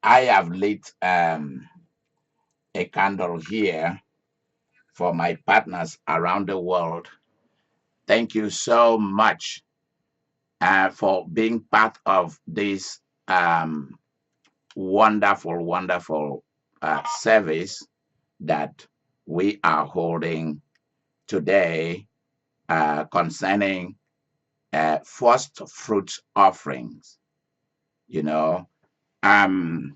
I have lit a candle here for my partners around the world. Thank you so much for being part of this wonderful service that we are holding today concerning first fruits offerings. You know, um,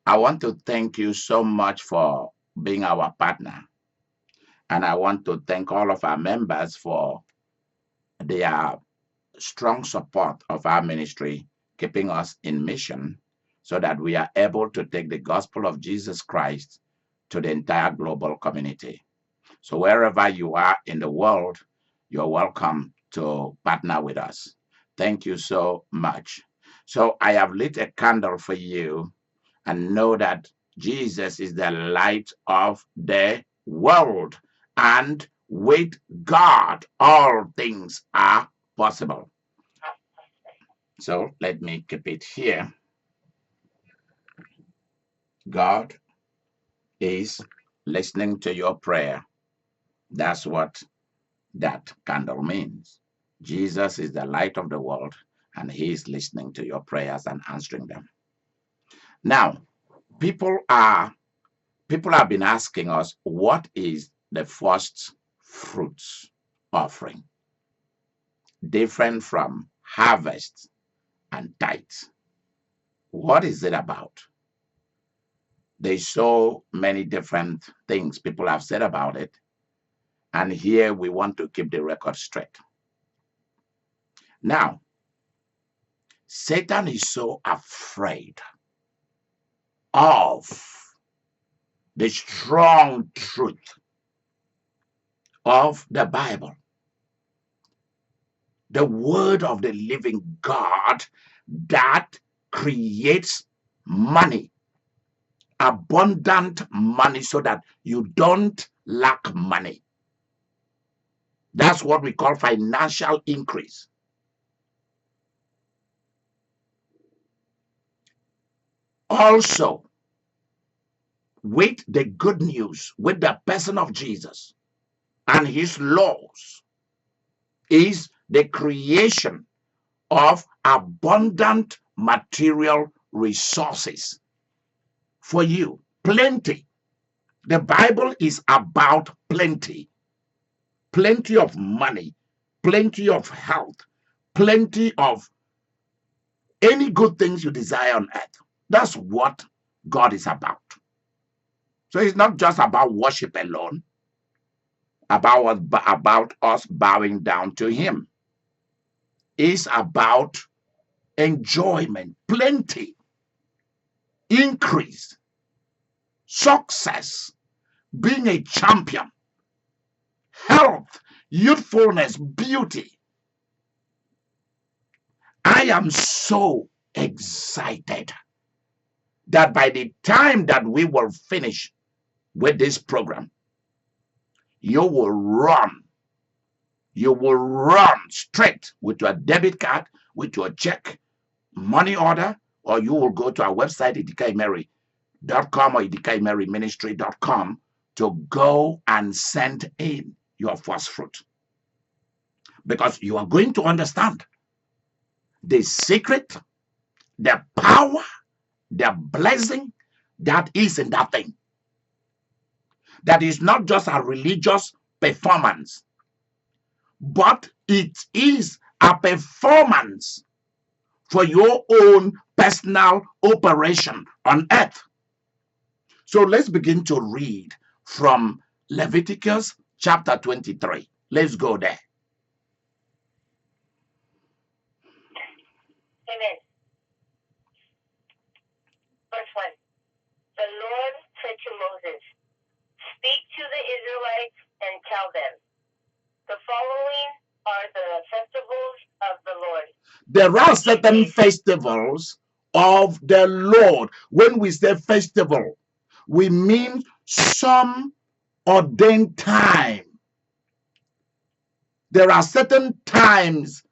I want to thank you so much for being our partner. And I want to thank all of our members for their strong support of our ministry, keeping us in mission so that we are able to take the gospel of Jesus Christ to the entire global community. So wherever you are in the world, you're welcome to partner with us. Thank you so much. So I have lit a candle for you and know that Jesus is the light of the world. And with God, all things are possible. So let me keep it here. God is listening to your prayer. That's what that candle means. Jesus is the light of the world, and he is listening to your prayers and answering them. Now, people have been asking us, what is the first fruits offering? Different from harvest and tithes. What is it about? There's so many different things people have said about it. And here we want to keep the record straight. Now, Satan is so afraid of the strong truth of the Bible, the word of the living God that creates money, abundant money, so that you don't lack money. That's what we call financial increase. Also, with the good news, with the person of Jesus and his laws, is the creation of abundant material resources for you. Plenty. The Bible is about plenty. Plenty of money, plenty of health, plenty of any good things you desire on earth. That's what God is about. So it's not just about worship alone, about us bowing down to him. It's about enjoyment, plenty, increase, success, being a champion, health, youthfulness, beauty. I am so excited that by the time that we will finish with this program, you will run straight with your debit card, with your check, money order, or you will go to our website, idikaimeri.com or idikaimeriministry.com, to go and send in your first fruit. Because you are going to understand the secret, the power, the blessing that is in that thing. That is not just a religious performance, but it is a performance for your own personal operation on earth. So let's begin to read from Leviticus chapter 23. Let's go there. Amen. Verse 1. The Lord said to Moses, "Speak to the Israelites and tell them, the following are the festivals of the Lord." There are certain festivals of the Lord. When we say festival, we mean some ordained time. There are certain times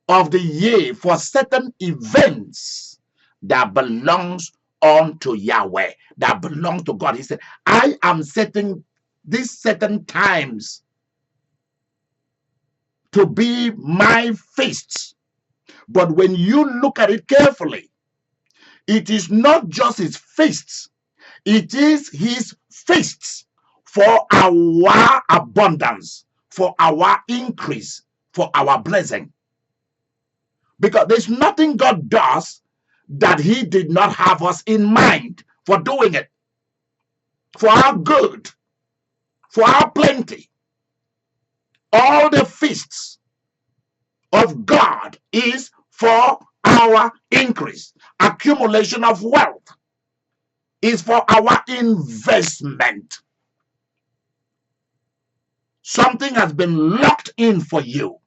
of the year for certain events, that belongs unto Yahweh, that belongs to God. He said, I am setting these certain times to be my feasts. But when you look at it carefully, it is not just his feasts, it is his feasts for our abundance, for our increase, for our blessing. Because there's nothing God does that he did not have us in mind for doing it, for our good, for our plenty. All the feasts of God is for our increase. Accumulation of wealth is for our investment. Something has been locked in for you,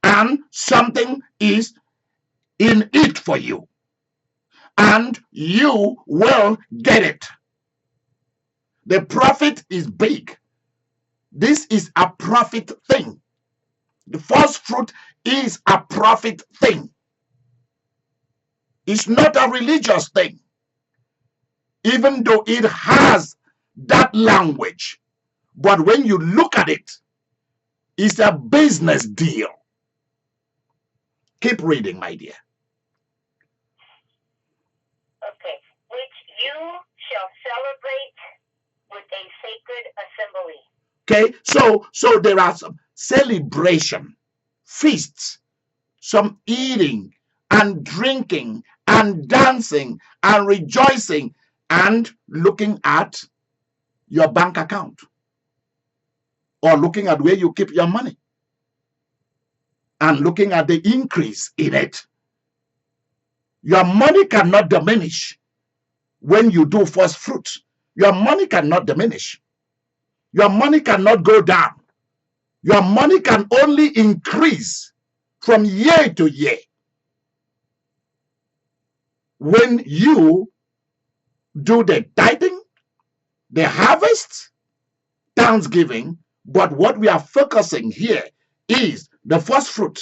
and something is in it for you, and you will get it. The profit is big. This is a profit thing. The first fruit is a profit thing. It's not a religious thing, even though it has that language. But when you look at it, it's a business deal. Keep reading, my dear. Okay. Which you shall celebrate with a sacred assembly. Okay, so there are some celebration, feasts, some eating and drinking and dancing and rejoicing and looking at your bank account or looking at where you keep your money and looking at the increase in it. Your money cannot diminish when you do first fruits. Your money cannot diminish. Your money cannot go down. Your money can only increase from year to year when you do the tithing, the harvest, thanksgiving. But what we are focusing here is the first fruit.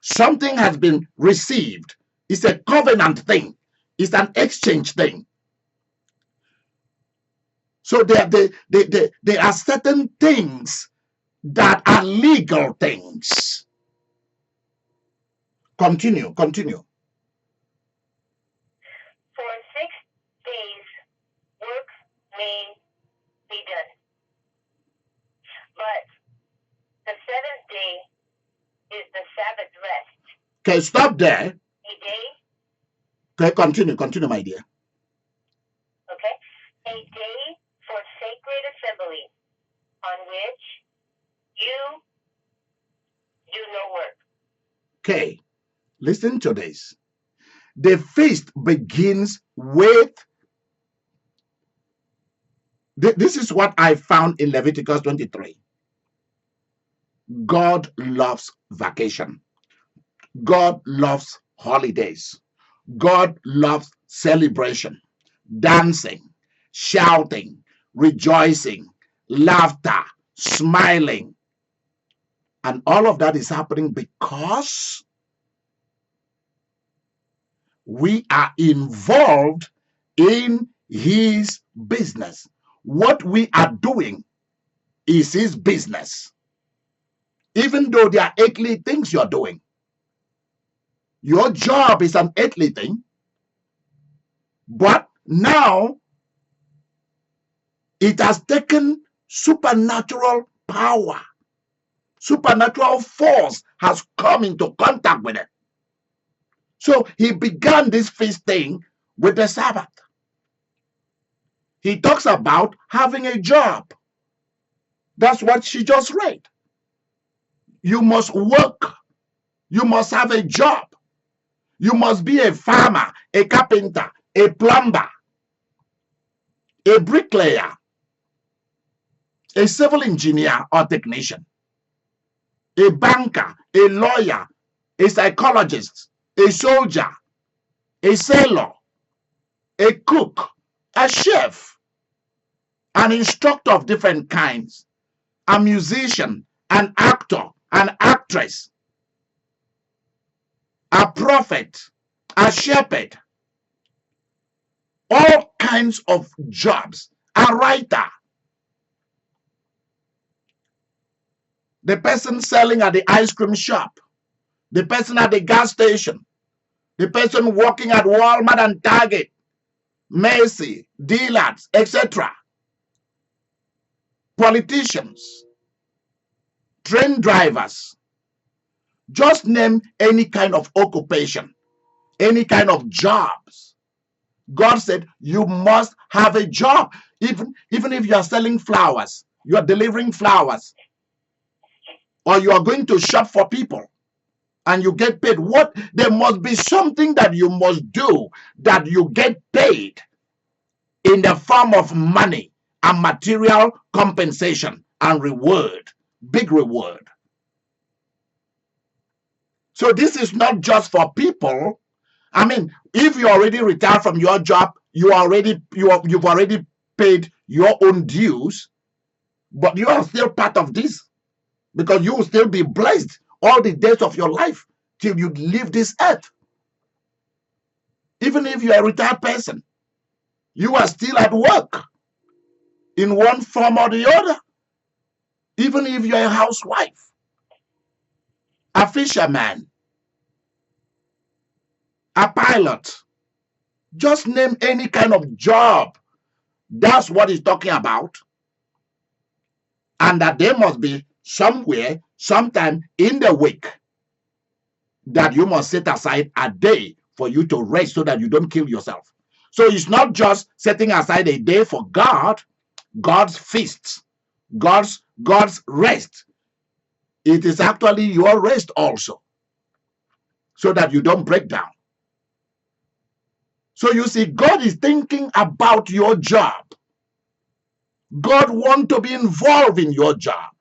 Something has been received. It's a covenant thing. It's an exchange thing. So there are certain things that are legal things. Continue. For 6 days, work may be done. But the 7th day is the Sabbath rest. Okay, stop there. A day. Okay, continue, my dear. Okay. A day for sacred assembly on which you do no work. Okay, listen to this. The feast begins with, this is what I found in Leviticus 23. God loves vacation. God loves holidays. God loves celebration, dancing, shouting, rejoicing, laughter, smiling. And all of that is happening because we are involved in his business. What we are doing is his business. Even though there are earthly things you're doing, your job is an earthly thing, but now it has taken supernatural power. Supernatural force has come into contact with it. So he began this feast thing with the Sabbath. He talks about having a job. That's what she just read. You must work. You must have a job. You must be a farmer, a carpenter, a plumber, a bricklayer, a civil engineer or technician, a banker, a lawyer, a psychologist, a soldier, a sailor, a cook, a chef, an instructor of different kinds, a musician, an actor, an actress, a prophet, a shepherd, all kinds of jobs, a writer, the person selling at the ice cream shop, the person at the gas station, the person working at Walmart and Target, Macy, dealers, etc., politicians, train drivers. Just name any kind of occupation, any kind of jobs. God said you must have a job. Even if you are selling flowers, you are delivering flowers, or you are going to shop for people and you get paid. There must be something that you must do that you get paid in the form of money and material compensation and reward, big reward. So this is not just for people. I mean, if you already retired from your job, you've already paid your own dues, but you are still part of this because you will still be blessed all the days of your life till you leave this earth. Even if you are a retired person, you are still at work in one form or the other. Even if you're a housewife, a fisherman, a pilot, just name any kind of job. That's what he's talking about. And that there must be somewhere, sometime in the week, that you must set aside a day for you to rest so that you don't kill yourself. So it's not just setting aside a day for God, God's feasts, God's rest. It is actually your rest also, so that you don't break down. So you see, God is thinking about your job. God wants to be involved in your job.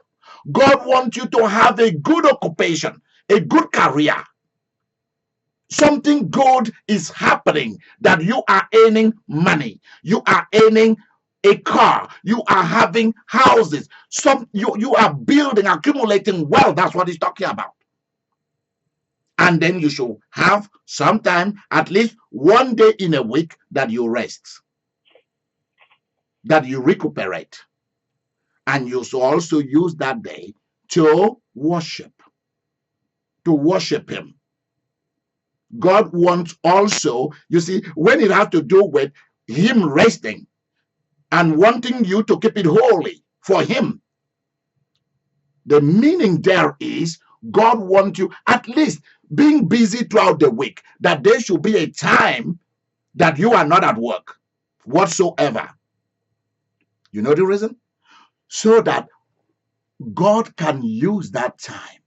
God wants you to have a good occupation, a good career. Something good is happening, that you are earning money, you are earning a car, you are having houses, you are building, accumulating wealth. That's what he's talking about. And then you should have sometime, at least one day in a week, that you rest, that you recuperate. And you should also use that day to worship him. God wants also, you see, when it has to do with him resting and wanting you to keep it holy for him, the meaning there is God wants you at least being busy throughout the week, that there should be a time that you are not at work whatsoever. You know the reason? So that God can use that time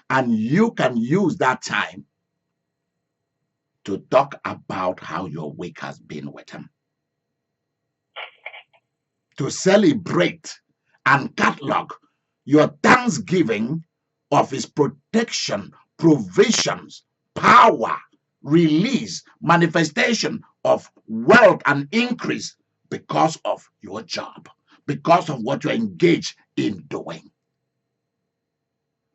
and you can use that time to talk about how your week has been with him, to celebrate and catalog your thanksgiving of his protection, provisions, power, release, manifestation of wealth and increase because of your job, because of what you're engaged in doing.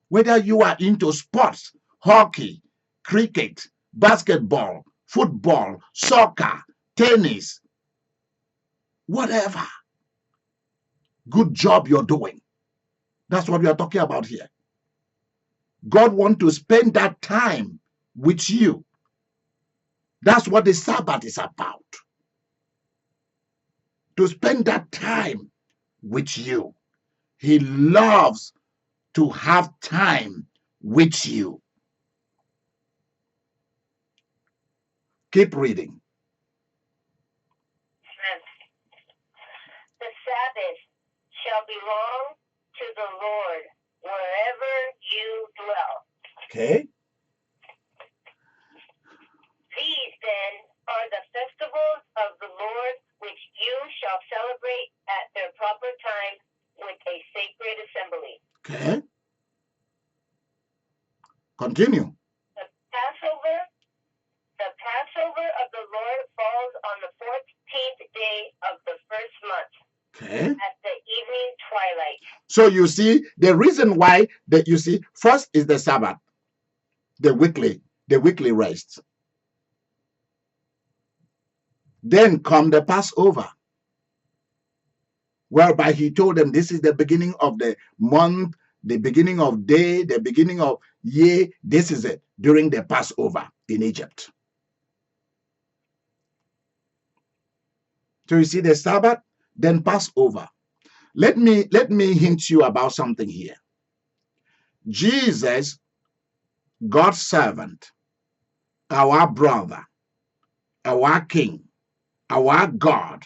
Whether you are into sports, hockey, cricket, basketball, football, soccer, tennis, whatever good job you're doing. That's what we are talking about here. God wants to spend that time with you. That's what the Sabbath is about. To spend that time with you. He loves to have time with you. Keep reading. The Sabbath shall belong to the Lord wherever you dwell. Okay. These then are the festivals of the Lord which you shall celebrate at their proper time with a sacred assembly. Okay. Continue. The Passover of the Lord falls on the 14th day of the first month. Okay. At the evening twilight. So you see, the reason why that you see, first is the Sabbath, the weekly. the weekly rest. Then come the Passover, whereby he told them this is the beginning of the month, the beginning of day, the beginning of year. This is it during the Passover in Egypt. So you see the Sabbath, then Passover. Let me hint you about something here. Jesus, God's servant, our brother, our King, our God,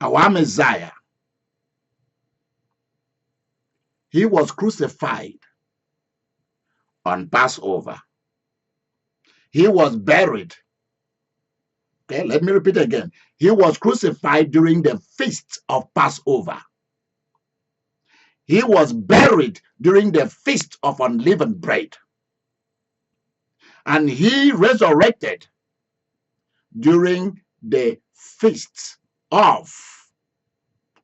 our Messiah, he was crucified on Passover. He was buried. Okay, let me repeat again. He was crucified during the feast of Passover. He was buried during the feast of unleavened bread. And he resurrected during the feast of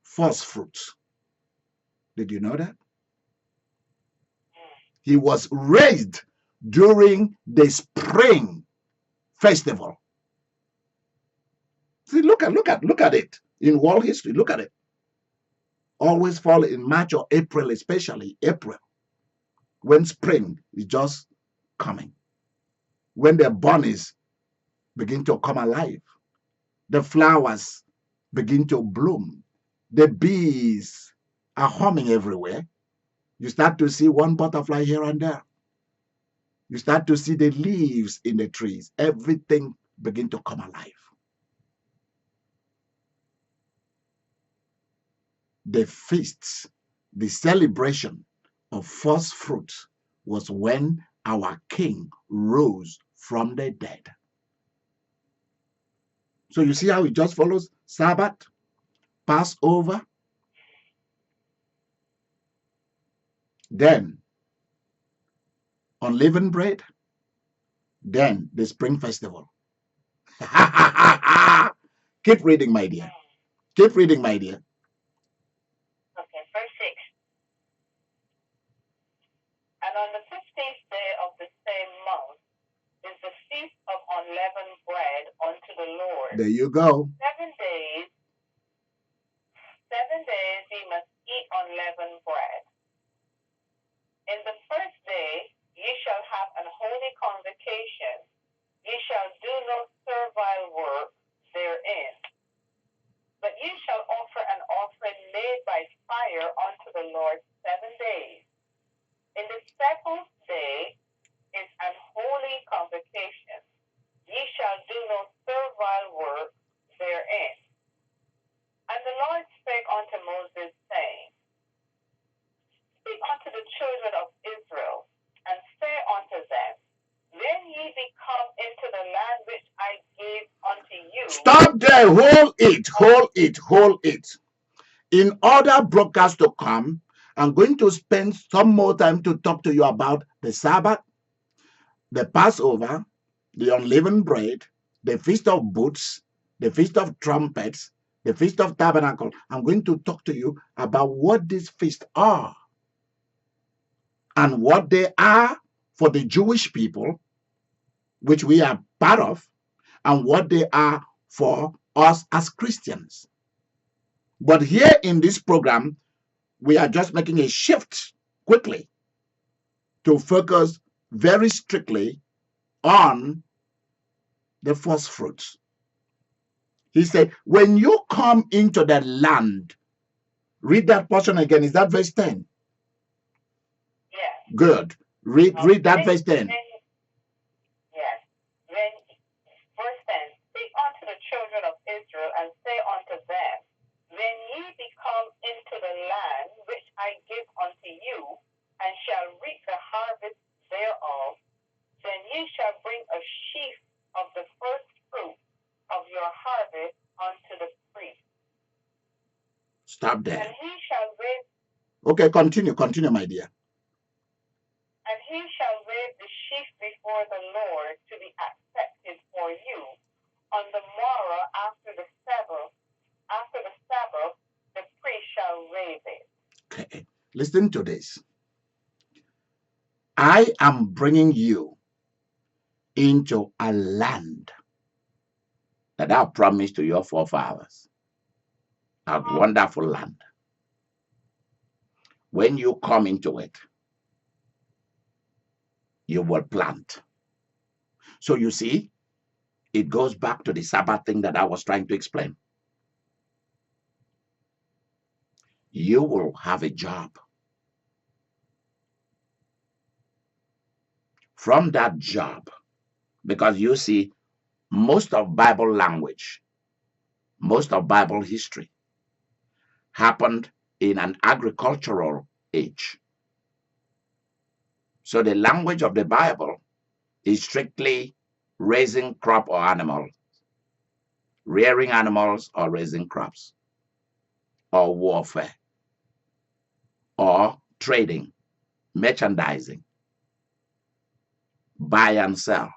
first fruits. Did you know that? He was raised during the spring festival. See, look at it in world history. Look at it. Always fall in March or April, especially April, when spring is just coming, when the bunnies begin to come alive, the flowers begin to bloom, the bees are humming everywhere. You start to see one butterfly here and there. You start to see the leaves in the trees. Everything begin to come alive. The feasts, the celebration of first fruits was when our King rose from the dead. So you see how it just follows Sabbath, Passover, then unleavened bread, then the spring festival. Keep reading, my dear. Keep reading, my dear. Okay, verse 6. And on the 15th day of the same month is the feast of unleavened bread unto the Lord. There you go. 7 days ye must eat unleavened bread. In the first day ye shall have an holy convocation. Ye shall do no servile work therein. But ye shall offer an offering made by fire unto the Lord 7 days. In the 7th day is an holy convocation. Ye shall do no servile work therein. And the Lord spake unto Moses, saying, Speak unto the children of Israel, and say unto them, When ye be come into the land which I gave unto you. Stop there. Hold it. In other broadcasts to come, I'm going to spend some more time to talk to you about the Sabbath, the Passover, the unleavened bread, the Feast of Booths, the Feast of Trumpets, the Feast of Tabernacle. I'm going to talk to you about what these feasts are and what they are for the Jewish people, which we are part of, and what they are for us as Christians. But here in this program, we are just making a shift quickly to focus very strictly on the first fruits. He said, when you come into the land, read that portion again. Is that verse 10? Yes. Good. Read that verse 10. Yes. Then, verse 10, Speak unto the children of Israel, and say unto them, When ye be come into the land which I give unto you, and shall reap the harvest thereof, then ye shall bring a sheaf of the first fruit of your harvest unto the priest. Stop there. And he shall raise. Okay, continue, my dear. And he shall raise the sheaf before the Lord to be accepted for you on the morrow after the Sabbath. After the Sabbath, the priest shall raise it. Okay, listen to this. I am bringing you into a land that I promised to your forefathers, a wonderful land. When you come into it, you will plant. So you see, it goes back to the Sabbath thing that I was trying to explain. You will have a job. From that job, because you see, most of Bible language, most of Bible history happened in an agricultural age. So the language of the Bible is strictly raising crop or animals, rearing animals or raising crops, or warfare, or trading, merchandising, buy and sell.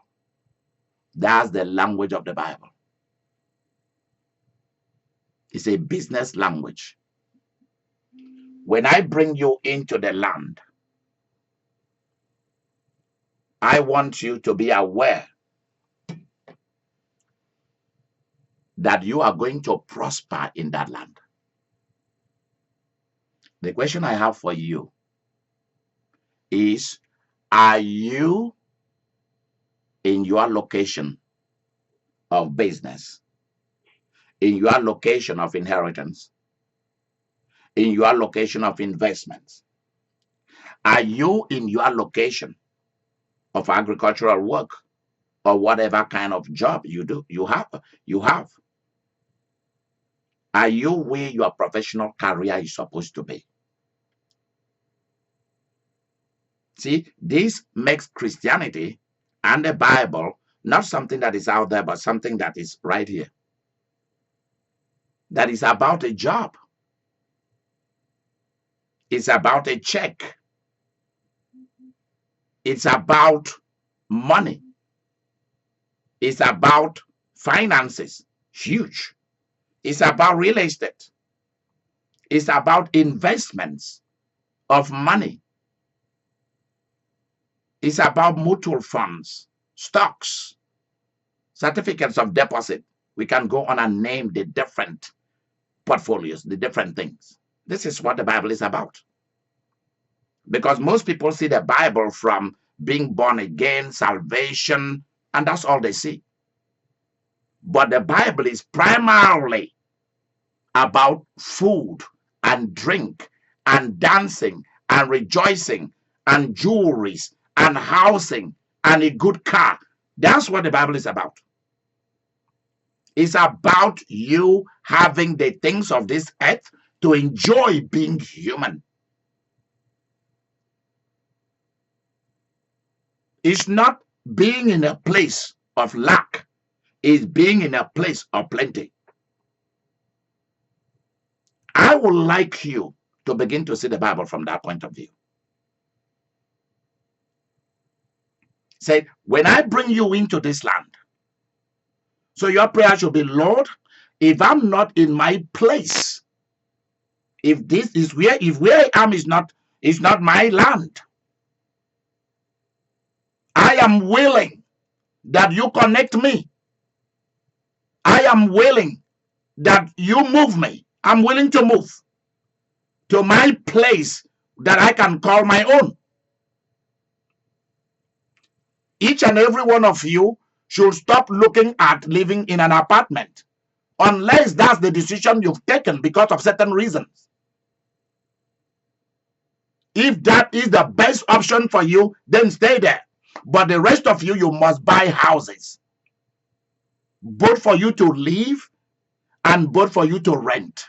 That's the language of the Bible. It's a business language. When I bring you into the land, I want you to be aware that you are going to prosper in that land. The question I have for you is, are you in your location of business, in your location of inheritance, in your location of investments? Are you in your location of agricultural work or whatever kind of job you do? You have. Are you where your professional career is supposed to be? See, this makes Christianity and the Bible not something that is out there, but something that is right here. That is about a job. It's about a check. It's about money. It's about finances. Huge. It's about real estate. It's about investments of money. It's about mutual funds, stocks, certificates of deposit. We can go on and name the different portfolios, the different things. This is what the Bible is about. Because most people see the Bible from being born again, salvation, and that's all they see. But the Bible is primarily about food and drink and dancing and rejoicing and jewelries and housing and a good car. That's what the Bible is about. It's about you having the things of this earth to enjoy being human. It's not being in a place of lack. It's being in a place of plenty. I would like you to begin to see the Bible from that point of view. Say, when I bring you into this land, so your prayer should be, Lord, if I'm not in my place, if this is where I am is not my land, I am willing that you connect me. I am willing that you move me. I'm willing to move to my place that I can call my own. Each and every one of you should stop looking at living in an apartment, unless that's the decision you've taken because of certain reasons. If that is the best option for you, then stay there. But the rest of you, you must buy houses, both for you to live and both for you to rent.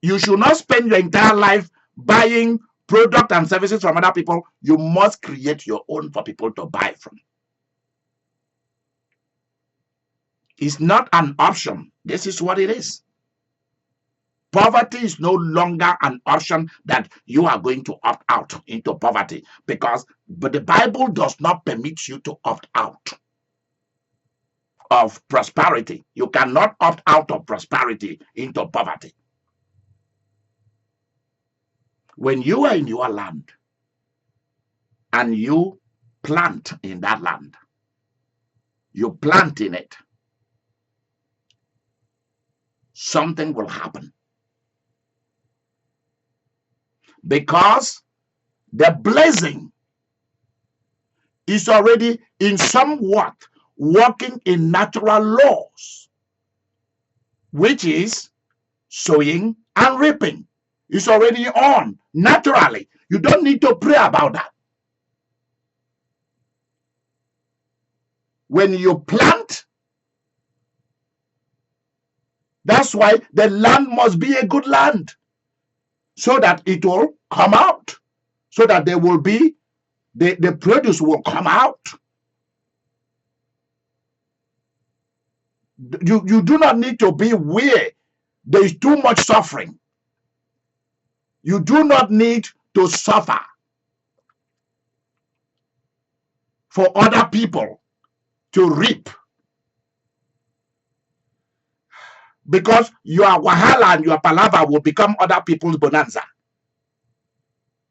You should not spend your entire life buying products and services from other people. You must create your own for people to buy from. It's not an option. This is what it is. Poverty is no longer an option that you are going to opt out into poverty, but the Bible does not permit you to opt out of prosperity. You cannot opt out of prosperity into poverty. When you are in your land and you plant in that land. You plant in it. Something will happen. Because the blessing is already in somewhat working in natural laws, which is sowing and reaping. It's already on naturally. You don't need to pray about that. When you plant, that's why the land must be a good land, so that it will come out, so that there will be, the produce will come out. You do not need to be where there is too much suffering. You do not need to suffer for other people to reap, because your wahala and your palava will become other people's bonanza.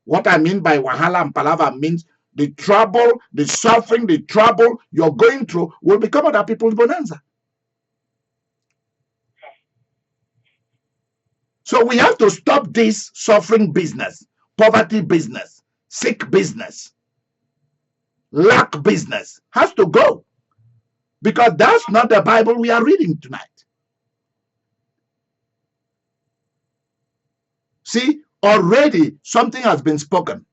What I mean by wahala and palava means the trouble, the suffering, the trouble you're going through will become other people's bonanza. So we have to stop this suffering business, poverty business, sick business, lack business. Has to go, because that's not the Bible we are reading tonight. See, already something has been spoken.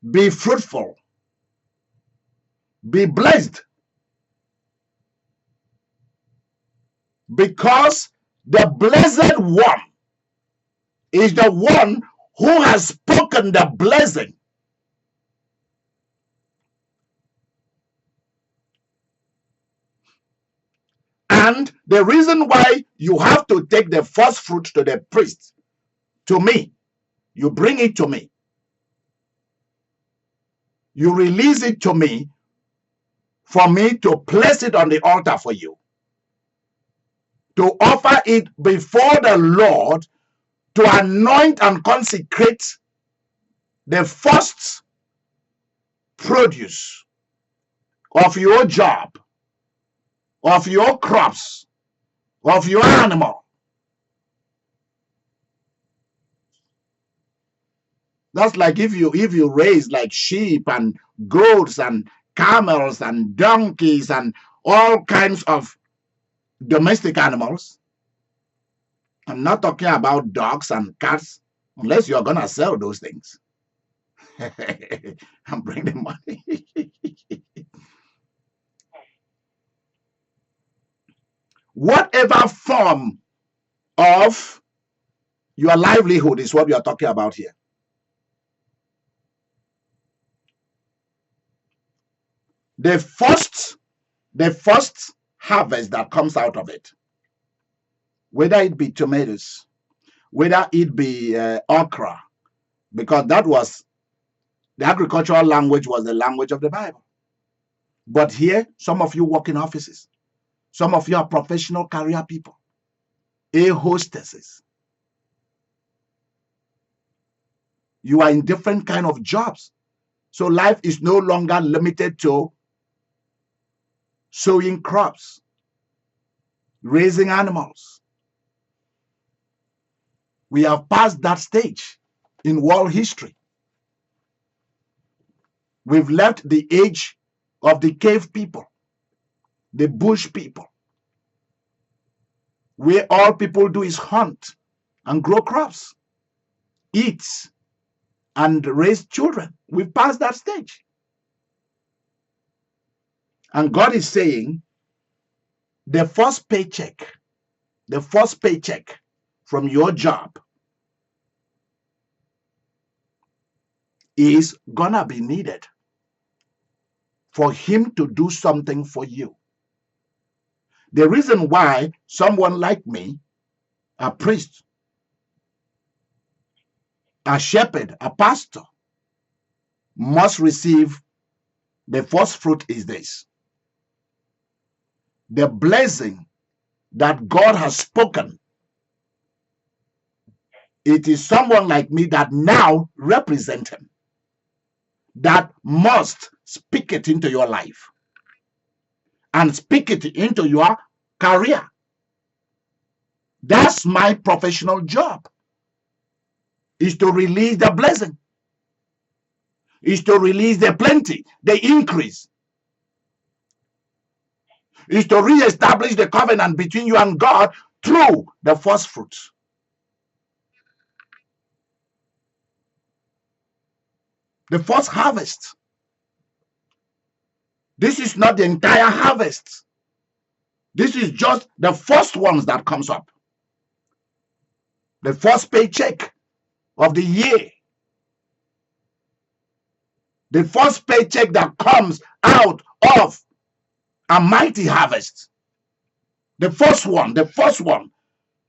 Be fruitful. Be blessed. Because the blessed one is the one who has spoken the blessing. And the reason why you have to take the first fruit to the priest, to me, you bring it to me, you release it to me, for me to place it on the altar for you, to offer it before the Lord, to anoint and consecrate the first produce of your job, of your crops, of your animal. That's like if you raise like sheep and goats and camels and donkeys and all kinds of domestic animals. I'm not talking about dogs and cats, unless you're gonna sell those things and bring the money. Whatever form of your livelihood is what we are talking about here. The first harvest that comes out of it, whether it be tomatoes, whether it be okra, because that was the agricultural language, was the language of the Bible. But here, some of you work in offices, some of you are professional career people, air hostesses. You are in different kind of jobs. So life is no longer limited to sowing crops, raising animals. We have passed that stage in world history. We've left the age of the cave people, the bush people, where all people do is hunt and grow crops, eat and raise children. We've passed that stage. And God is saying, the first paycheck from your job is gonna be needed for him to do something for you. The reason why someone like me, a priest, a shepherd, a pastor, must receive the first fruit is this: the blessing that God has spoken it is someone like me that now represent him, that must speak it into your life and speak it into your career. That's my professional job, is to release the blessing, is to release the plenty, the increase, is to reestablish the covenant between you and God through the first fruits. The first harvest. This is not the entire harvest. This is just the first ones that comes up. The first paycheck of the year. The first paycheck that comes out of a mighty harvest. The first one.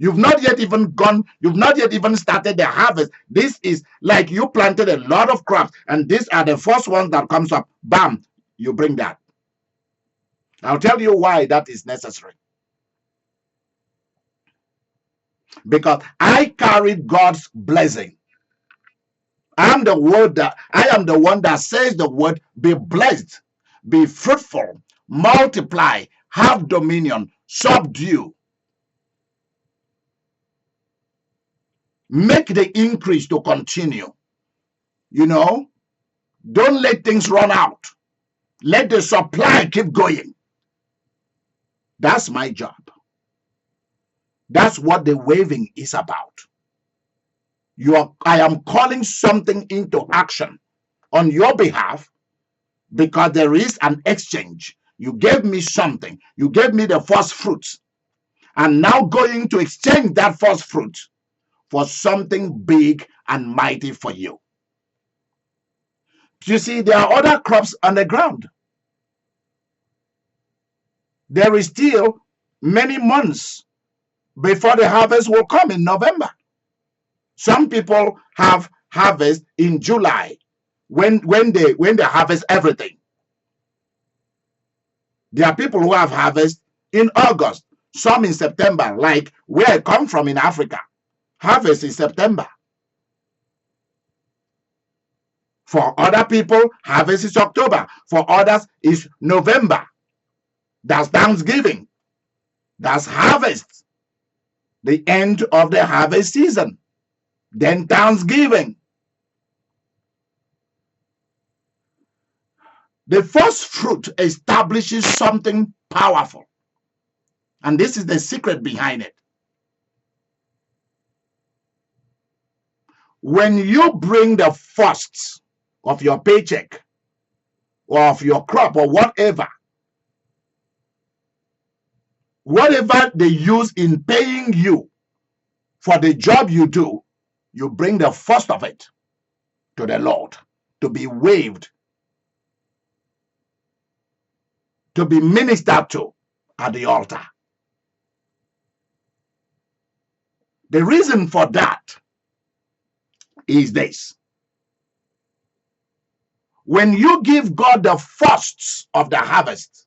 You've not yet even started the harvest. This is like you planted a lot of crops, and these are the first ones that comes up. Bam, you bring that. I'll tell you why that is necessary. Because I carried God's blessing. I am the one that says the word, be blessed, be fruitful, multiply, have dominion, subdue. Make the increase to continue. Don't let things run out. Let the supply keep going. That's my job. That's what the waving is about. I am calling something into action on your behalf because there is an exchange. You gave me something. You gave me the first fruits. I'm now going to exchange that first fruit for something big and mighty for you. You see, there are other crops on the ground. There is still many months before the harvest will come in November. Some people have harvest in July when they harvest everything. There are people who have harvest in August, some in September, like where I come from in Africa. Harvest in September. For other people, harvest is October. For others, it's November. That's Thanksgiving. That's harvest. The end of the harvest season. Then Thanksgiving. The first fruit establishes something powerful. And this is the secret behind it. When you bring the first of your paycheck or of your crop or whatever they use in paying you for the job you do, you bring the first of it to the Lord to be waved, to be ministered to at the altar. The reason for that is this. When you give God the firsts of the harvest,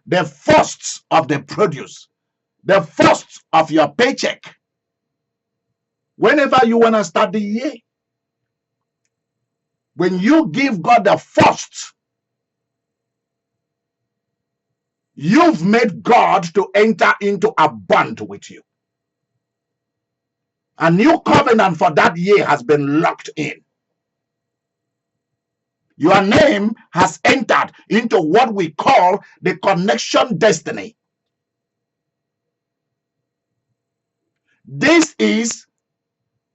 the firsts of the produce, the first of your paycheck, whenever you want to start the year, when you give God the first, you've made God to enter into a bond with you. A new covenant for that year has been locked in. Your name has entered into what we call the connection destiny. This is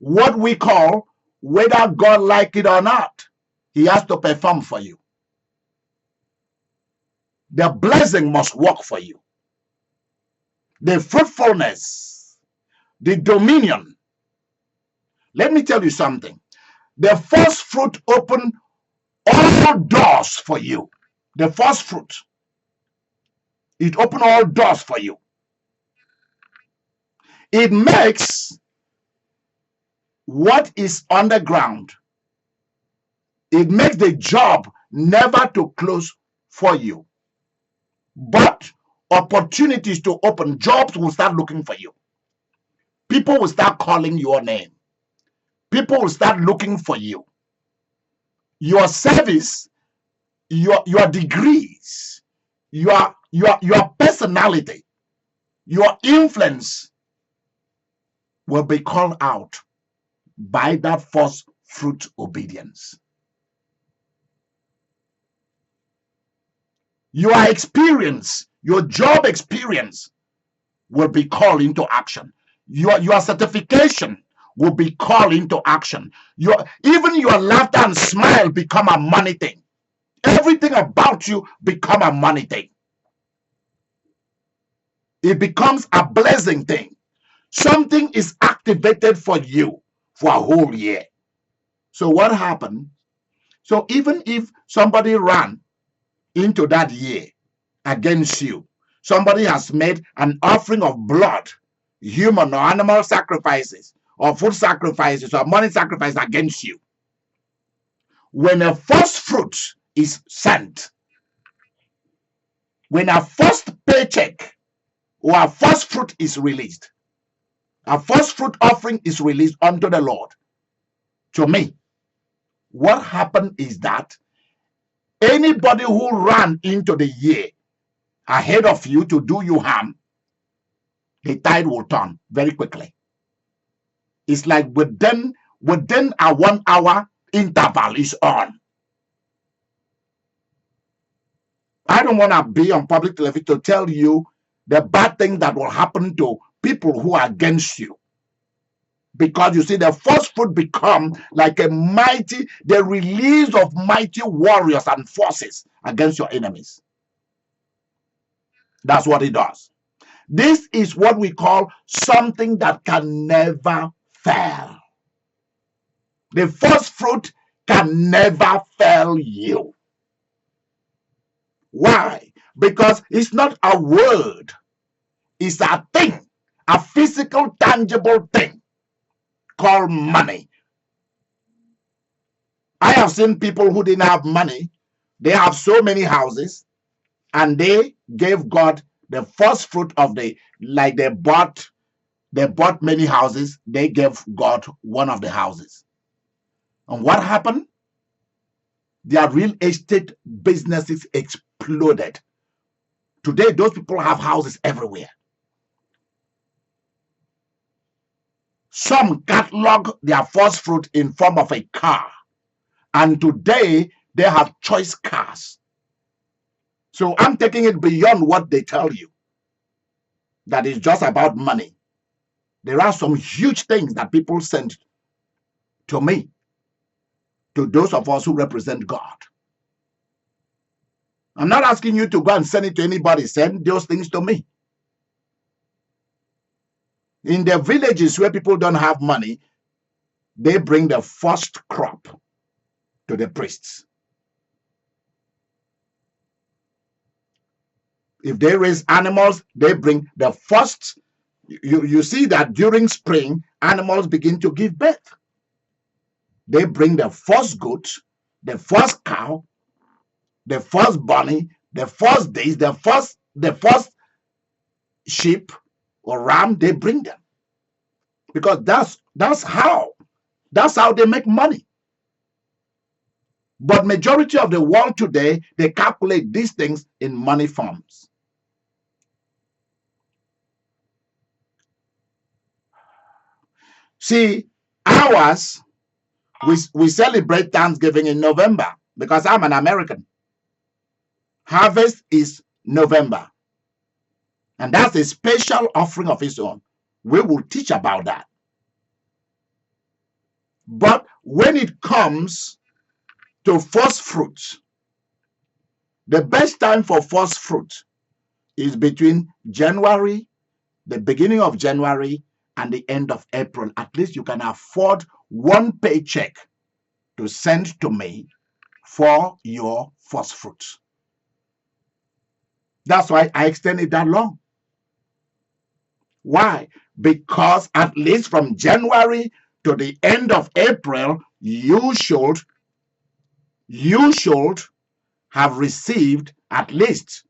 what we call, whether God like it or not, he has to perform for you. The blessing must work for you. The fruitfulness, the dominion. Let me tell you something. The first fruit opened all doors for you. The first fruit. It opened all doors for you. It makes what is on the ground. It makes the job never to close for you. But opportunities to open, jobs will start looking for you. People will start calling your name. People will start looking for you. Your service, your degrees, your personality, your influence will be called out by that first fruit obedience. Your experience, your job experience will be called into action. Your certification will be called into action. Even your laughter and smile become a money thing. Everything about you become a money thing. It becomes a blessing thing. Something is activated for you for a whole year. So what happened? So even if somebody ran into that year against you, somebody has made an offering of blood, human or animal sacrifices, or food sacrifices, or money sacrifices against you. When a first fruit is sent, when a first paycheck or a first fruit is released, a first fruit offering is released unto the Lord, to me, what happened is that anybody who ran into the year ahead of you to do you harm, the tide will turn very quickly. It's like within a 1 hour interval is on. I don't want to be on public television to tell you the bad thing that will happen to people who are against you. Because you see, the first fruit become like the release of mighty warriors and forces against your enemies. That's what it does. This is what we call something that can never fail. The first fruit can never fail you. Why? Because it's not a word, it's a thing, a physical, tangible thing called money. I have seen people who didn't have money, they have so many houses, and they gave God the first fruit of they bought many houses, they gave God one of the houses. And what happened? Their real estate businesses exploded. Today, those people have houses everywhere. Some catalog their first fruit in form of a car, and today they have choice cars. So I'm taking it beyond what they tell you, that is just about money. There are some huge things that people send to me, to those of us who represent God. I'm not asking you to go and send it to anybody. Send those things to me. In the villages where people don't have money, they bring the first crop to the priests. If they raise animals, they bring the first. You see that during spring, animals begin to give birth. They bring the first goat, the first cow, the first bunny, the first days, the first sheep or ram. They bring them, because that's how they make money. But majority of the world today, they calculate these things in money forms. See, ours, we celebrate Thanksgiving in November because I'm an American. Harvest is November. And that's a special offering of its own. We will teach about that. But when it comes to first fruits, the best time for first fruit is between January, the beginning of January, and the end of April. At least you can afford one paycheck to send to me for your first fruits. That's why I extended that long. Why? Because at least from January to the end of April, you should have received at least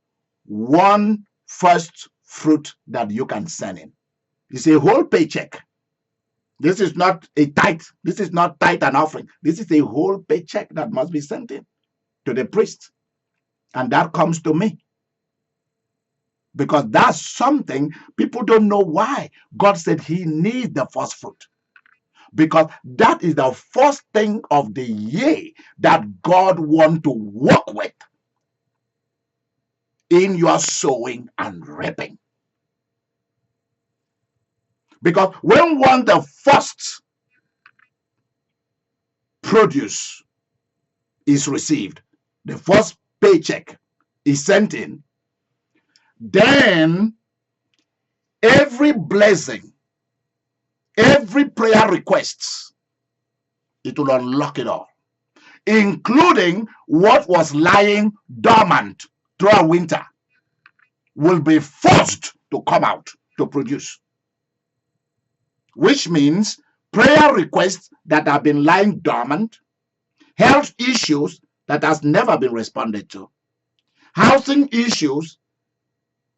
one first fruit that you can send in. It's a whole paycheck. This is not a tithe. This is not tithe and offering. This is a whole paycheck that must be sent in to the priest. And that comes to me. Because that's something people don't know why God said he needs the first fruit. Because that is the first thing of the year that God wants to work with in your sowing and reaping. Because when the first produce is received, the first paycheck is sent in, then every blessing, every prayer request, it will unlock it all, including what was lying dormant throughout winter, will be forced to come out to produce. Which means prayer requests that have been lying dormant, health issues that has never been responded to, housing issues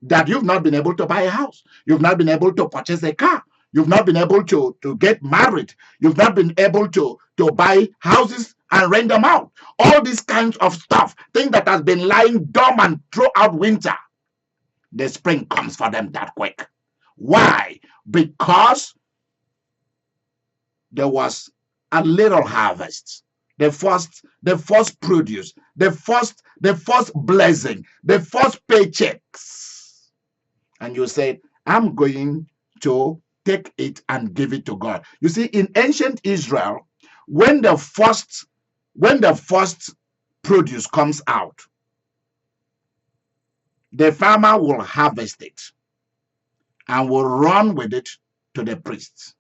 that you've not been able to buy a house, you've not been able to purchase a car, you've not been able to get married, you've not been able to buy houses and rent them out. All these kinds of stuff, things that has been lying dormant throughout winter, the spring comes for them that quick. Why? Because there was a little harvest, the first produce, the first blessing, the first paychecks. And you said, I'm going to take it and give it to God. You see, in ancient Israel, when the first produce comes out, the farmer will harvest it and will run with it to the priest.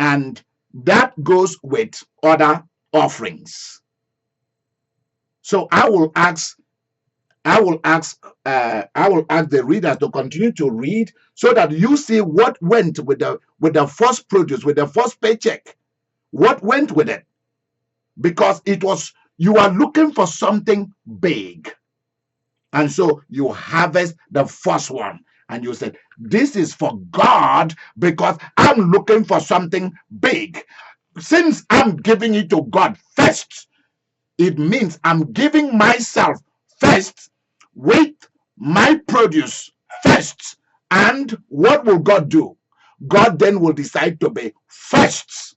And that goes with other offerings. So I will ask the readers to continue to read so that you see what went with the first produce, with the first paycheck. What went with it? Because it was, you are looking for something big. And so you harvest the first one. And you said, this is for God because I'm looking for something big. Since I'm giving it to God first, it means I'm giving myself first with my produce first. And what will God do? God then will decide to be first.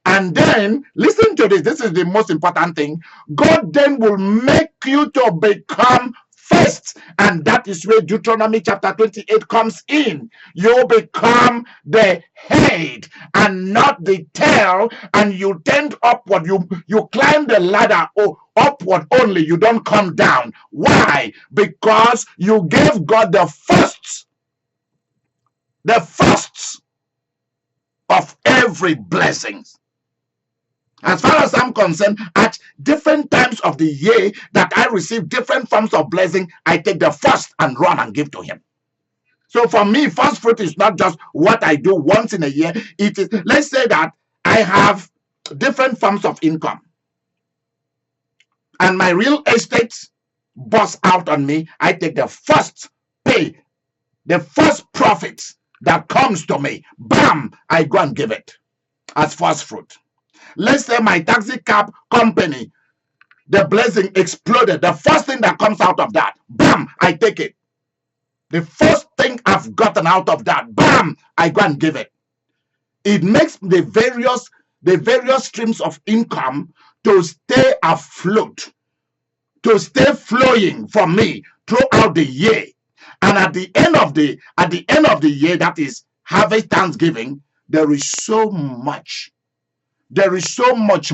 And then, listen to this. This is the most important thing. God then will make you to become first. And that is where Deuteronomy chapter 28 comes in. You become the head and not the tail. And you tend upward. You climb the ladder upward only. You don't come down. Why? Because you gave God the first of every blessing. As far as I'm concerned, at different times of the year that I receive different forms of blessing, I take the first and run and give to him. So for me, first fruit is not just what I do once in a year. It is, let's say that I have different forms of income. And my real estate busts out on me. I take the first pay, the first profit that comes to me. Bam! I go and give it as first fruit. Let's say my taxi cab company, the blessing exploded. The first thing that comes out of that, bam, I take it. The first thing I've gotten out of that, bam, I go and give it. It makes the various streams of income to stay afloat, to stay flowing for me throughout the year. And at the end of the year, that is Harvest Thanksgiving, there is so much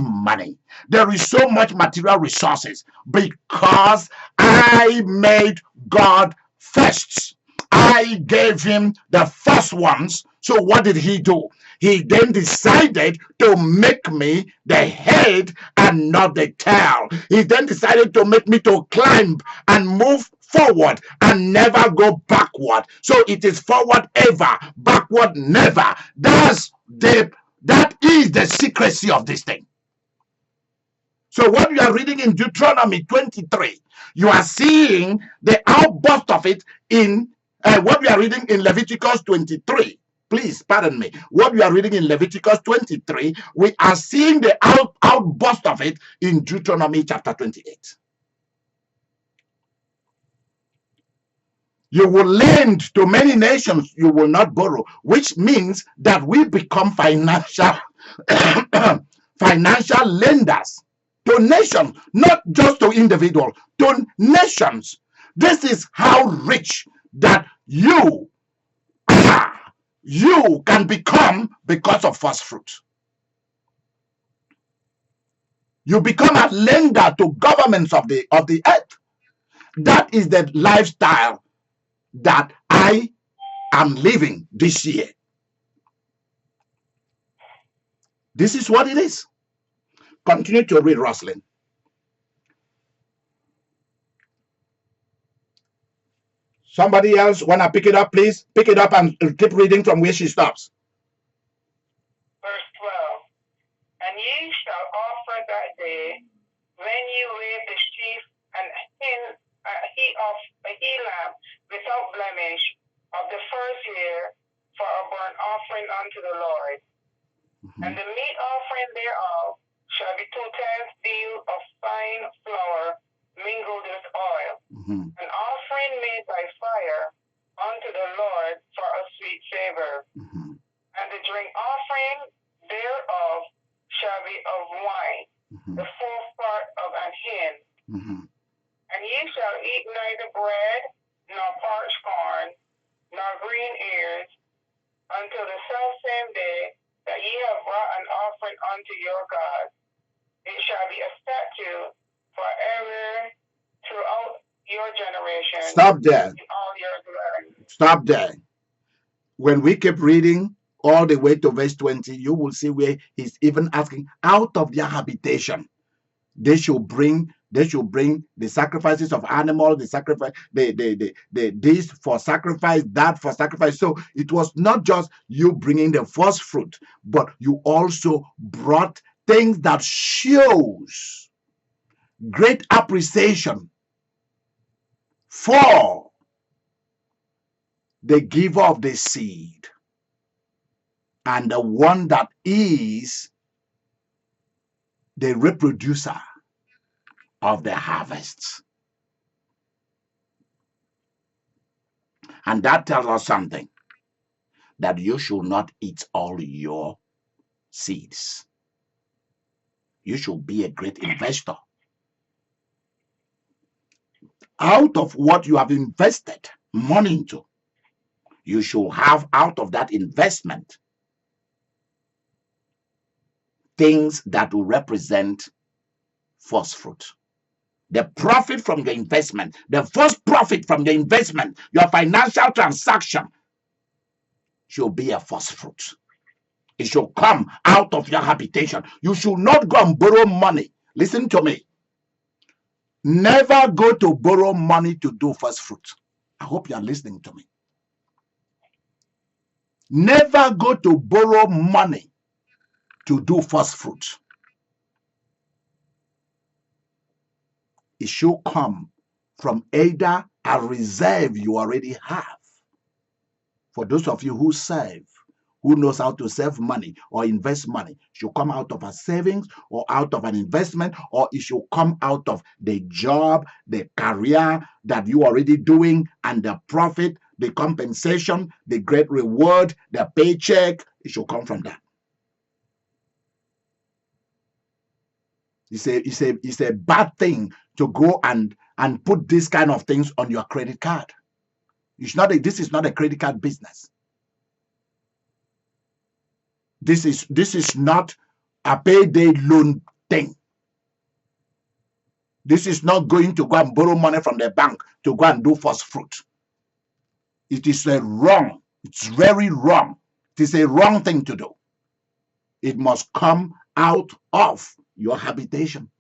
money. There is so much material resources because I made God first. I gave him the first ones. So what did he do? He then decided to make me the head and not the tail. He then decided to make me to climb and move forward and never go backward. So it is forward ever, backward never. That is the secrecy of this thing. So what you are reading in Deuteronomy 23, you are seeing the outburst of it in what we are reading in Leviticus 23. please pardon me, what we are reading in Leviticus 23, we are seeing the outburst of it in Deuteronomy chapter 28. You will lend to many nations, you will not borrow, which means that we become financial financial lenders to nations, not just to individuals, to nations. This is how rich that you can become because of first fruit. You become a lender to governments of the earth. That is the lifestyle that I am living this year. This is what it is. Continue to read, Rosalind. Somebody else want to pick it up, please? Pick it up and keep reading from where she stops. Verse 12. And ye shall offer that day, when ye weigh the sheaf and he lamb without blemish of the first year for a burnt offering unto the Lord. And the meat offering thereof shall be 2 tenths deal of fine flour mingled with oil, an offering made by fire unto the Lord for a sweet savor. And the drink offering thereof shall be of wine, the 4th part of an hin. And ye shall eat neither bread, nor parched corn, nor green ears, until the selfsame day that ye have brought an offering unto your God. It shall be a statute forever throughout your generation. Stop there. In all your dwellings. Stop there. When we keep reading all the way to verse 20, you will see where he's even asking, out of their habitation, they should bring the sacrifices of animals, the sacrifice, this for sacrifice, that for sacrifice. So it was not just you bringing the first fruit, but you also brought things that shows great appreciation for the giver of the seed and the one that is the reproducer of the harvest. And that tells us something, that you should not eat all your seeds. You should be a great investor. Out of what you have invested money into, you should have out of that investment things that will represent first fruit. The profit from your investment, the first profit from your investment, your financial transaction should be a first fruit. It should come out of your habitation. You should not go and borrow money. Listen to me. Never go to borrow money to do first fruit. I hope you are listening to me. Never go to borrow money to do first fruit. It should come from either a reserve you already have. For those of you who save, who knows how to save money or invest money, it should come out of a savings or out of an investment, or it should come out of the job, the career that you are already doing, and the profit, the compensation, the great reward, the paycheck. It should come from that. It's a bad thing to go and put this kind of things on your credit card. This is not a credit card business. This is not a payday loan thing. This is not going to go and borrow money from the bank to go and do first fruit. It is wrong. It's very wrong. It is a wrong thing to do. It must come out of your habitation.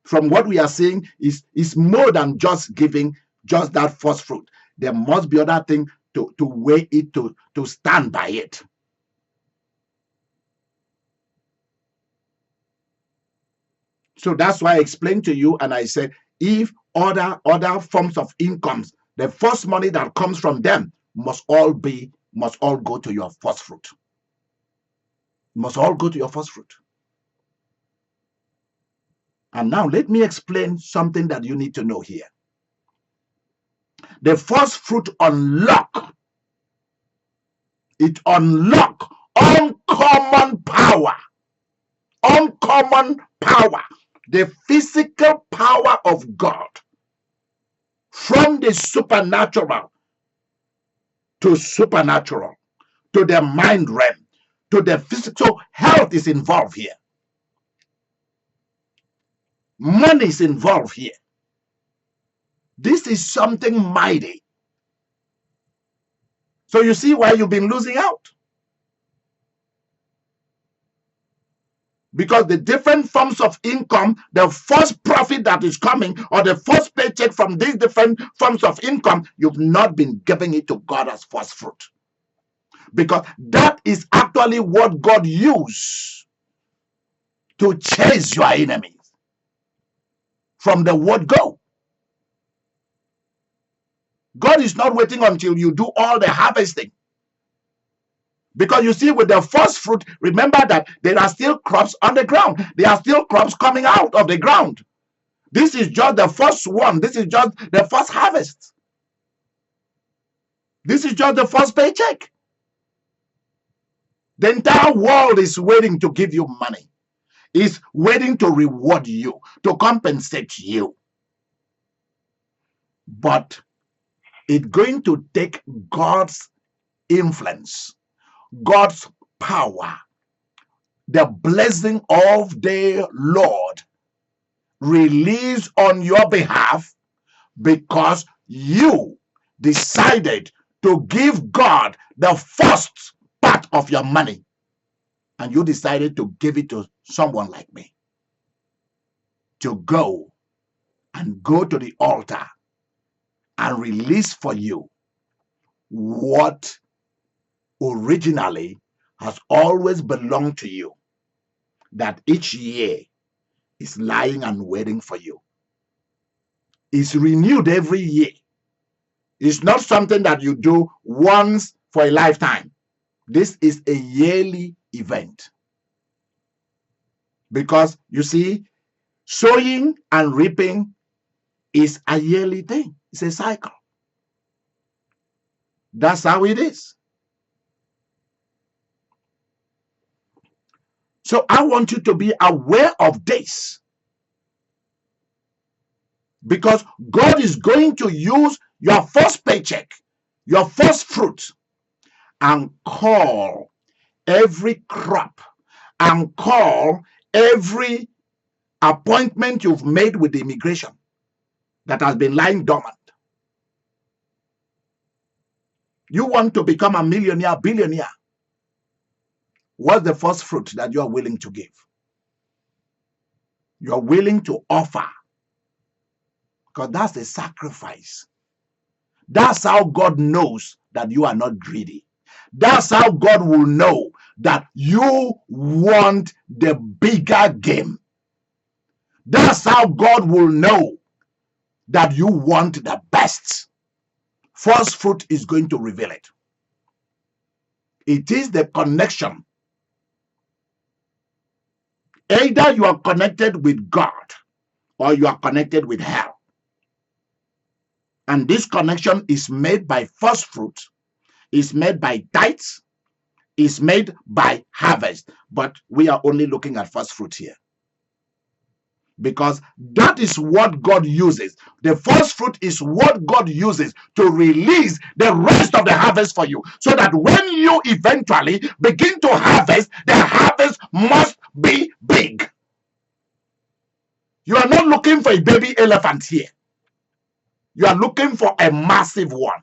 From what we are seeing is more than just giving just that first fruit. There must be other thing to weigh it, to stand by it. So that's why I explained to you, and I said, if other forms of incomes, the first money that comes from them must all go to your first fruit. Must all go to your first fruit. And now let me explain something that you need to know here. The first fruit unlock uncommon power. Uncommon power. The physical power of God from the supernatural to supernatural to the mind realm to the physical. Health is involved here. Money is involved here. This is something mighty. So you see why you've been losing out. Because the different forms of income, the first profit that is coming or the first paycheck from these different forms of income, you've not been giving it to God as first fruit. Because that is actually what God used to chase your enemies. From the word go. God is not waiting until you do all the harvesting. Because you see, with the first fruit, remember that there are still crops on the ground. There are still crops coming out of the ground. This is just the first one. This is just the first harvest. This is just the first paycheck. The entire world is waiting to give you money. Is waiting to reward you, to compensate you. But it's going to take God's influence, God's power, the blessing of the Lord released on your behalf because you decided to give God the first part of your money. And you decided to give it to someone like me to go to the altar and release for you what originally has always belonged to you, that each year is lying and waiting for you. It's renewed every year. It's not something that you do once for a lifetime. This is a yearly event. Because you see, sowing and reaping is a yearly thing. It's a cycle. That's how it is. So I want you to be aware of this. Because God is going to use your first paycheck, your first fruit, and call every crop and call every appointment you've made with the immigration that has been lying dormant. You want to become a millionaire, billionaire. What's the first fruit that you are willing to give? You're willing to offer. Because that's the sacrifice. That's how God knows that you are not greedy. That's how God will know that you want the bigger game. That's how God will know that you want the best. First fruit is going to reveal it. It is the connection. Either you are connected with God or you are connected with hell. And this connection is made by first fruit, is made by tithes, is made by harvest. But we are only looking at first fruit here. Because that is what God uses. The first fruit is what God uses to release the rest of the harvest for you. So that when you eventually begin to harvest, the harvest must be big. You are not looking for a baby elephant here. You are looking for a massive one.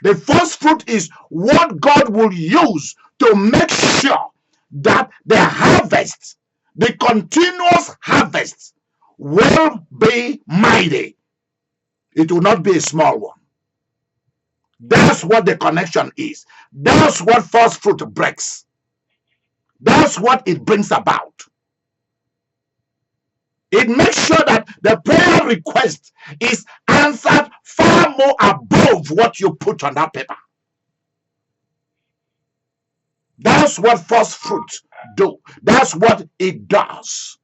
The first fruit is what God will use to make sure that the harvest, the continuous harvest, will be mighty. It will not be a small one. That's what the connection is. That's what first fruit breaks. That's what it brings about. It makes sure that the prayer request is answered far more above what you put on that paper. That's what first fruits do. That's what it does.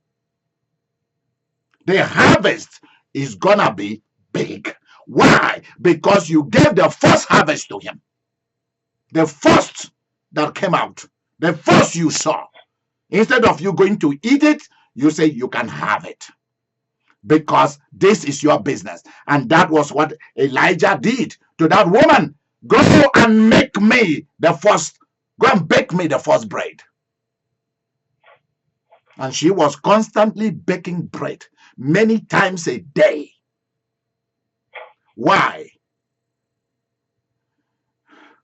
The harvest is gonna be big. Why? Because you gave the first harvest to him. The first that came out. The first you saw. Instead of you going to eat it, you say you can have it. Because this is your business. And that was what Elijah did to that woman. Go and make me the first. Go and bake me the first bread. And she was constantly baking bread many times a day. Why?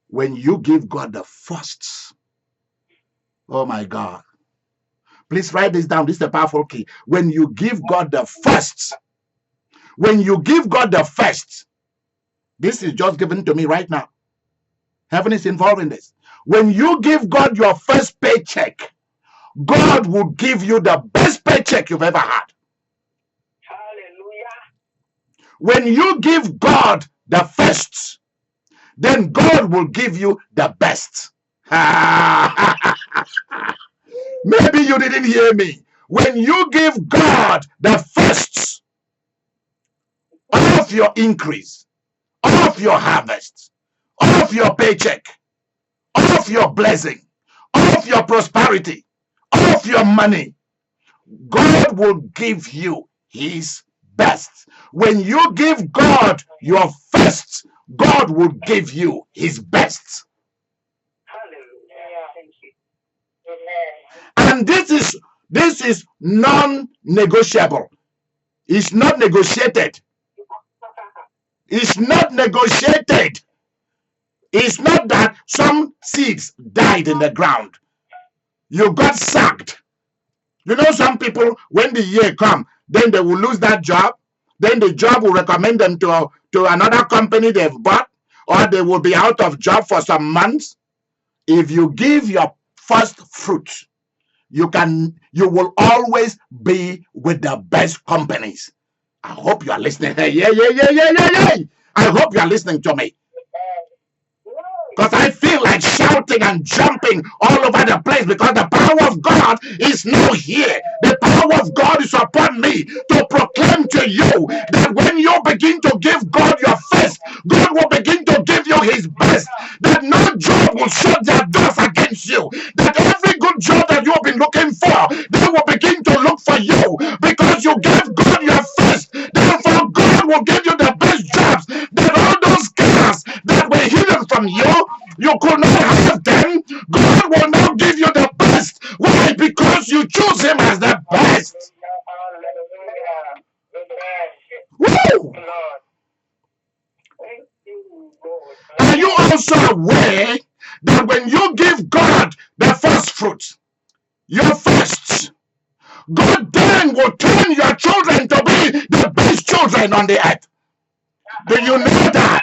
When you give God the first, oh my God. Please write this down. This is the powerful key. When you give God the first, when you give God the first, this is just given to me right now. Heaven is involved in this. When you give God your first paycheck, God will give you the best paycheck you've ever had. Hallelujah. When you give God the first, then God will give you the best. Maybe you didn't hear me. When you give God the first of your increase, of your harvest, of your paycheck, of your blessing, of your prosperity, of your money, God will give you his best. When you give God your first, God will give you his best. Hallelujah. Thank you. And Amen. this is non-negotiable. It's not negotiated. It's not negotiated. It's not that some seeds died in the ground. You got sacked. You know, some people, when the year comes, then they will lose that job. Then the job will recommend them to another company they've bought, or they will be out of job for some months. If you give your first fruit, you will always be with the best companies. I hope you are listening. Yeah. I hope you are listening to me. Because I feel like shouting and jumping all over the place, because the power of God is now here. The power of God is upon me to proclaim to you that when you begin to give God your first, God will begin to give you his best. That no job will shut their doors against you. That every good job that you have been looking for, they will begin to look for you because you gave God your first. Therefore, God will give you the best jobs. That all those cars that were hidden from you could not have them. God will now give you the best. Why? Because you choose him as the best. Woo! Are you also aware that when you give God the first fruits, your first, God then will turn your children to be the best children on the earth? Do you know that?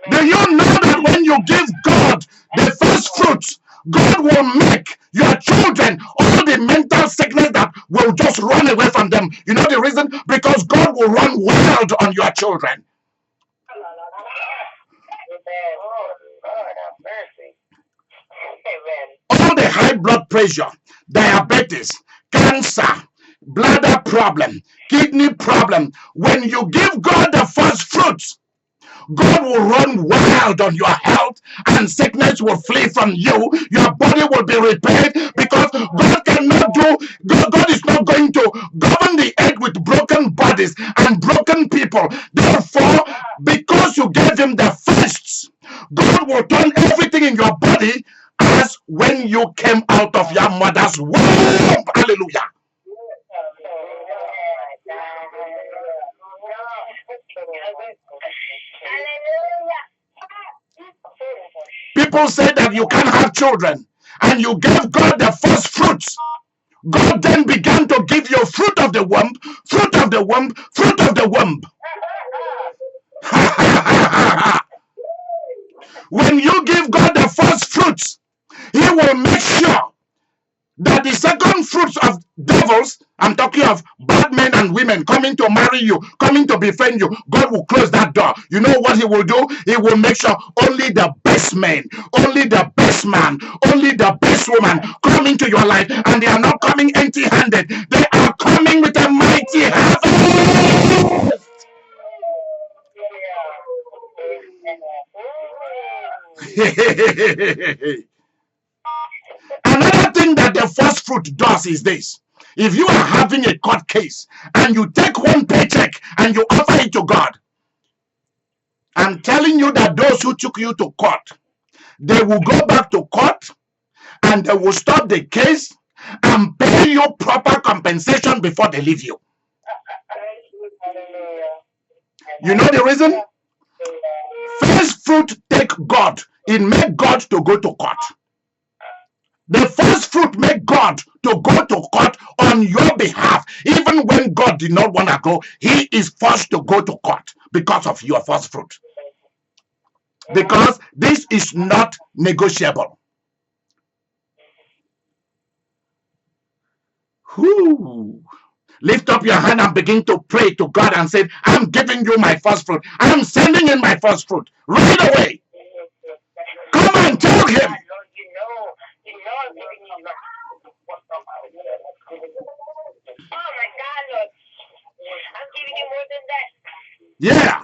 Do you know that when you give God the first fruits, God will make your children all the mental sickness that will just run away from them? You know the reason? Because God will run wild on your children. All the high blood pressure, diabetes, cancer, bladder problem, kidney problem, when you give God the first fruits, God will run wild on your health and sickness will flee from you. Your body will be repaired because God cannot do, God is not going to govern the earth with broken bodies and broken people. Therefore, because you gave him the first, God will turn everything in your body as when you came out of your mother's womb. Hallelujah. People say that you can't have children, and you gave God the first fruits. God then began to give you fruit of the womb, fruit of the womb, fruit of the womb. When you give God the first fruits, he will make sure that the second fruits of devils, I'm talking of bad men and women coming to marry you, coming to befriend you, God will close that door. You know what he will do? He will make sure only the best men, only the best man, only the best woman come into your life, and they are not coming empty-handed. They are coming with a mighty harvest. Another thing that the first fruit does is this. If you are having a court case and you take one paycheck and you offer it to God, I'm telling you that those who took you to court, they will go back to court and they will stop the case and pay you proper compensation before they leave you. You know the reason? First fruit take God. It make God to go to court. The first fruit make God to go to court on your behalf. Even when God did not want to go, he is forced to go to court because of your first fruit. Because this is not negotiable. Whew. Lift up your hand and begin to pray to God and say, I'm giving you my first fruit. I'm sending in my first fruit right away. Come on, tell him. Oh my God, Lord. I'm giving you more than that. Yeah.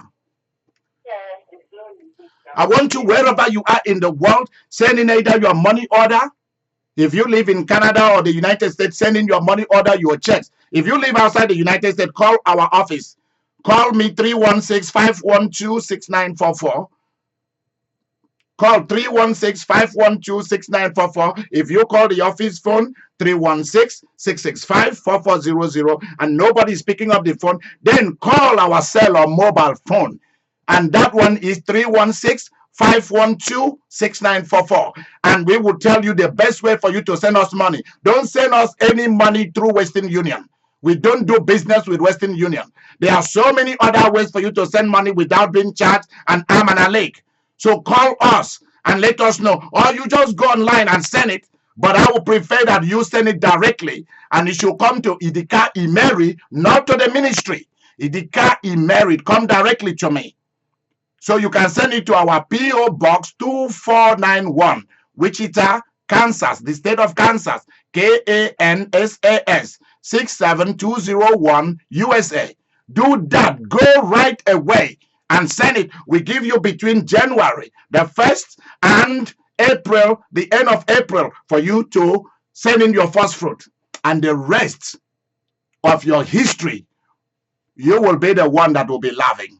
I want you, wherever you are in the world, send in either your money order. If you live in Canada or the United States, send in your money order, your checks. If you live outside the United States, call our office. Call me 316-512-6944. Call 316-512-6944. If you call the office phone, 316-665-4400, and nobody's picking up the phone, then call our cell or mobile phone. And that one is 316-512-6944. And we will tell you the best way for you to send us money. Don't send us any money through Western Union. We don't do business with Western Union. There are so many other ways for you to send money without being charged an arm and a leg. So call us and let us know. Or you just go online and send it. But I would prefer that you send it directly, and it should come to Idika Imeri, not to the ministry. Idika Imeri, come directly to me. So you can send it to our P.O. Box 2491, Wichita, Kansas, the state of Kansas, Kansas 67201, USA. Do that. Go right away and send it. We give you between January the 1st and April, the end of April, for you to send in your first fruit. And the rest of your history, you will be the one that will be loving.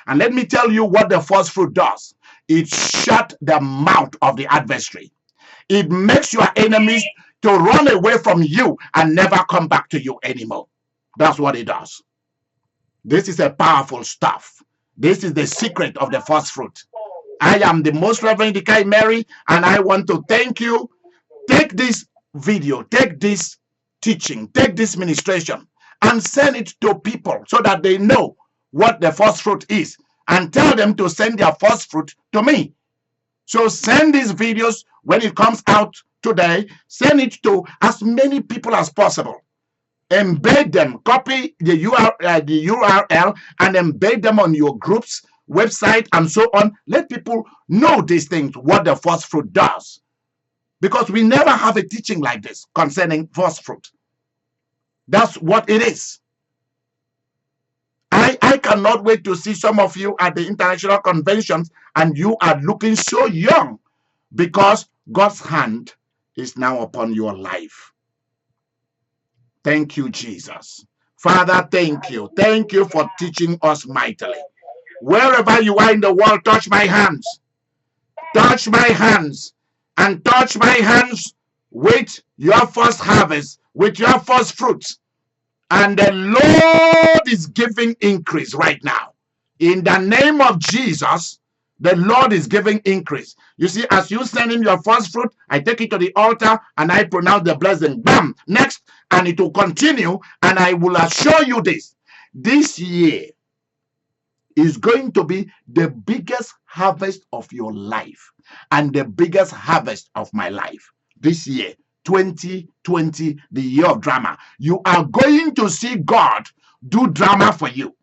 And let me tell you what the first fruit does. It shuts the mouth of the adversary. It makes your enemies to run away from you and never come back to you anymore. That's what it does. This is a powerful stuff. This is the secret of the first fruit. I am the Most Reverend Idika Imeri, and I want to thank you. Take this video, take this teaching, take this ministration, and send it to people so that they know what the first fruit is, and tell them to send their first fruit to me. So send these videos when it comes out today. Send it to as many people as possible. Embed them, copy the URL and embed them on your groups, website, and so on. Let people know these things, what the first fruit does. Because we never have a teaching like this concerning first fruit. That's what it is. I cannot wait to see some of you at the international conventions, and you are looking so young because God's hand is now upon your life. Thank you, Jesus. Father, thank you. Thank you for teaching us mightily. Wherever you are in the world, touch my hands. Touch my hands. And touch my hands with your first harvest, with your first fruits. And the Lord is giving increase right now. In the name of Jesus, the Lord is giving increase. You see, as you send him your first fruit, I take it to the altar and I pronounce the blessing. Bam! Next, and it will continue. And I will assure you this. This year is going to be the biggest harvest of your life and the biggest harvest of my life. This year, 2020, the year of drama. You are going to see God do drama for you.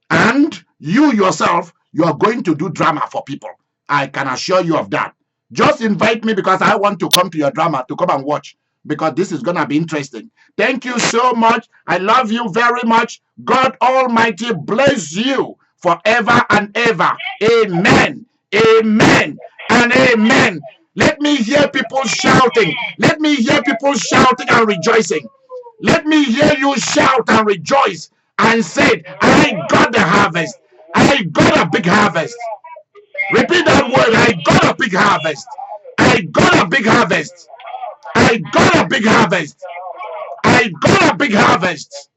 And you yourself, you are going to do drama for people. I can assure you of that. Just invite me because I want to come to your drama to come and watch, because this is going to be interesting. Thank you so much. I love you very much. God Almighty bless you forever and ever. Amen. Amen. And amen. Let me hear people shouting. Let me hear people shouting and rejoicing. Let me hear you shout and rejoice and say, I got the harvest. I got a big harvest. Repeat that word. I got a big harvest. I got a big harvest. I got a big harvest. I got a big harvest.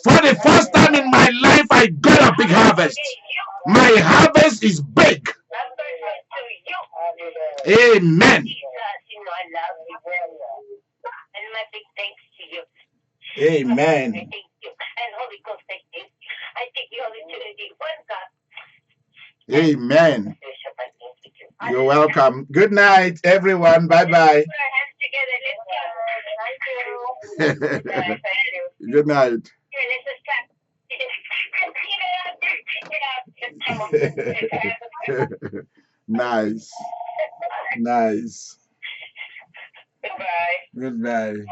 For the first time in my life, I got a big harvest. My harvest is big. Amen. And my big thanks to you. Amen. I thank you. And Holy Ghost, I thank you. I thank you, Holy Trinity. One God. Amen. Bishop, I thank you. You're welcome. Good night, everyone. Bye bye. Put our hands together. Let's go. Thank you. Good night. Here, let's just clap. Nice. Nice. Goodbye. Goodbye.